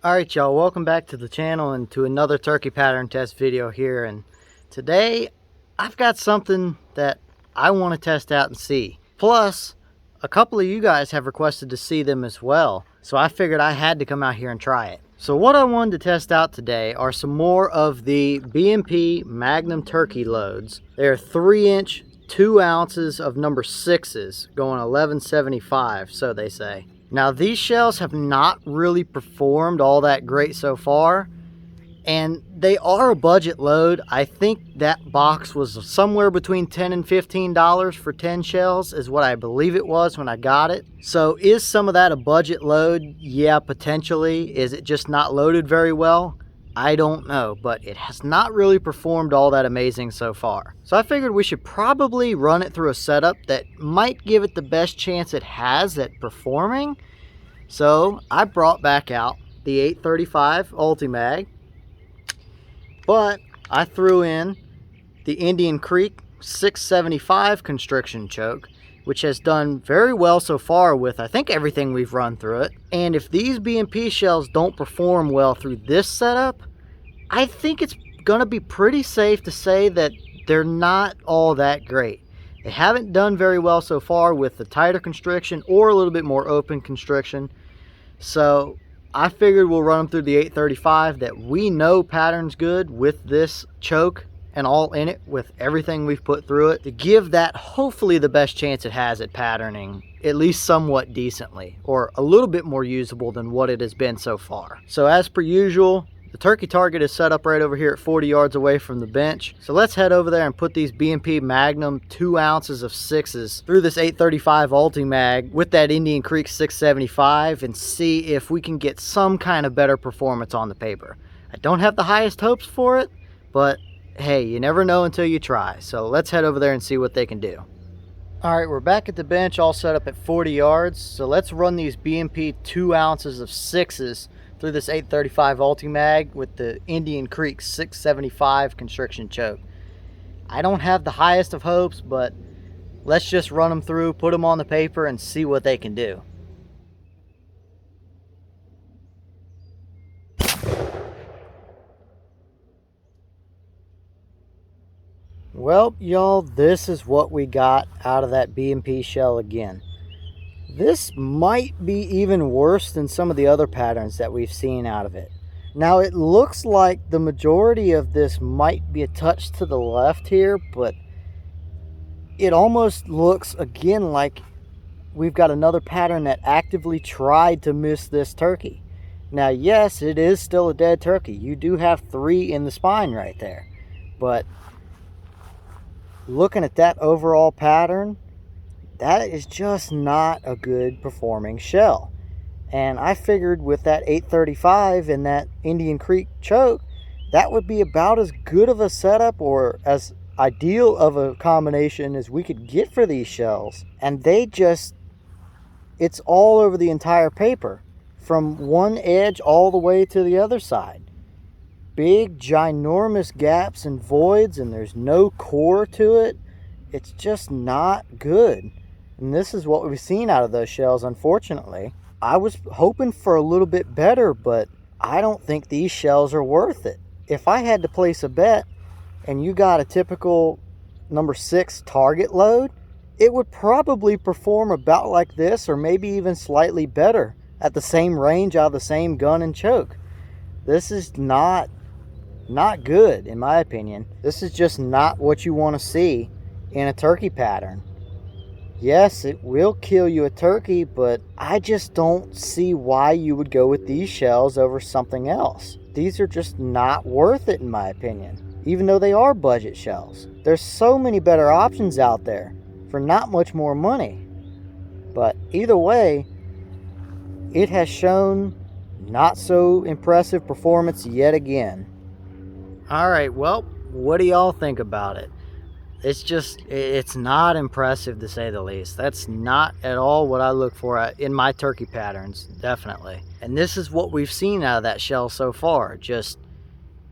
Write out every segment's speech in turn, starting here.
Alright y'all, welcome back to the channel and to another turkey pattern test video here. And today I've got something that I want to test out and see. Plus, a couple of you guys have requested to see them as well, so I figured I had to come out here and try it. So what I wanted to test out today are some more of the B&P Magnum Turkey loads. They're 3-inch, 2 ounces of number 6s, going 1175, so they say. Now these shells have not really performed all that great so far, and they are a budget load. I think that box was somewhere between $10 and $15 for 10 shells is what I believe it was when I got it. So is some of that a budget load? Yeah, potentially. Is it just not loaded very well? I don't know, but it has not really performed all that amazing so far. So I figured we should probably run it through a setup that might give it the best chance it has at performing. So I brought back out the 835 Ulti-Mag, but I threw in the Indian Creek 675 constriction choke, which has done very well so far with I think everything we've run through it. And if these B&P shells don't perform well through this setup, I think it's gonna be pretty safe to say that they're not all that great. They haven't done very well so far with the tighter constriction or a little bit more open constriction. So I figured we'll run them through the 835 that we know pattern's good with this choke and all in it, with everything we've put through it, to give that hopefully the best chance it has at patterning at least somewhat decently, or a little bit more usable than what it has been so far. So as per usual, the turkey target is set up right over here at 40 yards away from the bench. So let's head over there and put these B&P Magnum 2 ounces of 6s through this 835 Ulti-Mag with that Indian Creek 675 and see if we can get some kind of better performance on the paper. I don't have the highest hopes for it, but hey, you never know until you try. So let's head over there and see what they can do. All right, we're back at the bench, all set up at 40 yards. So let's run these B&P 2 ounces of 6s through this 835 Ulti-Mag with the Indian Creek 675 constriction choke. I don't have the highest of hopes, but let's just run them through, put them on the paper, and see what they can do. Well, y'all, this is what we got out of that B&P shell again. This might be even worse than some of the other patterns that we've seen out of it. Now, it looks like the majority of this might be a touch to the left here, but it almost looks, again, like we've got another pattern that actively tried to miss this turkey. Now, yes, it is still a dead turkey. You do have 3 in the spine right there. But looking at that overall pattern, that is just not a good performing shell. And I figured with that 835 and that Indian Creek choke, that would be about as good of a setup or as ideal of a combination as we could get for these shells. And they just, it's all over the entire paper, from one edge all the way to the other side. Big, ginormous gaps and voids, and there's no core to it. It's just not good. And this is what we've seen out of those shells, unfortunately. I was hoping for a little bit better, but I don't think these shells are worth it. If I had to place a bet and you got a typical number 6 target load, it would probably perform about like this, or maybe even slightly better at the same range out of the same gun and choke. This is not good, in my opinion. This is just not what you want to see in a turkey pattern. Yes, it will kill you a turkey, but I just don't see why you would go with these shells over something else. These are just not worth it, in my opinion, even though they are budget shells. There's so many better options out there for not much more money. But either way, it has shown not so impressive performance yet again. All right, well, what do y'all think about it? It's not impressive, to say the least. That's not at all what I look for in my turkey patterns, definitely. And this is what we've seen out of that shell so far. Just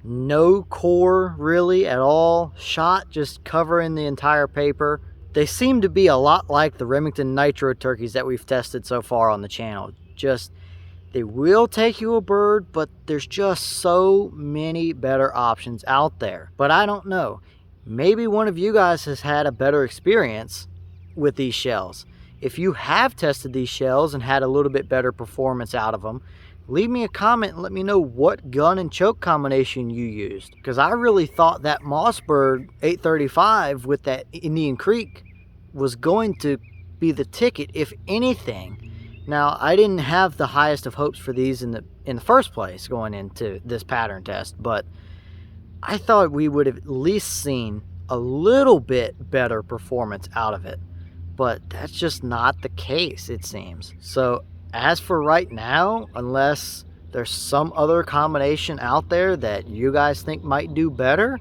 no core really at all. Shot just covering the entire paper. They seem to be a lot like the Remington Nitro turkeys that we've tested so far on the channel. Just They will take you a bird, but there's just so many better options out there. But I don't know. Maybe one of you guys has had a better experience with these shells. If you have tested these shells and had a little bit better performance out of them, leave me a comment and let me know what gun and choke combination you used. Because I really thought that Mossberg 835 with that Indian Creek was going to be the ticket, if anything. Now, I didn't have the highest of hopes for these in the first place going into this pattern test, but I thought we would have at least seen a little bit better performance out of it. But that's just not the case, it seems. So as for right now, unless there's some other combination out there that you guys think might do better,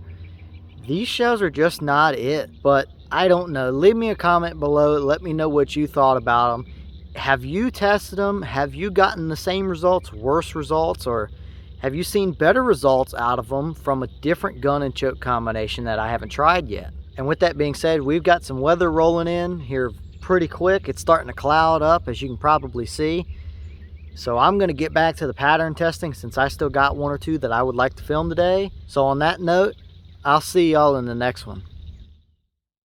these shells are just not it. But I don't know. Leave me a comment below. Let me know what you thought about them. Have you tested them? Have you gotten the same results, worse results, or have you seen better results out of them from a different gun and choke combination that I haven't tried yet? And with that being said, we've got some weather rolling in here pretty quick. It's starting to cloud up, as you can probably see. So I'm going to get back to the pattern testing since I still got one or two that I would like to film today. So on that note, I'll see y'all in the next one.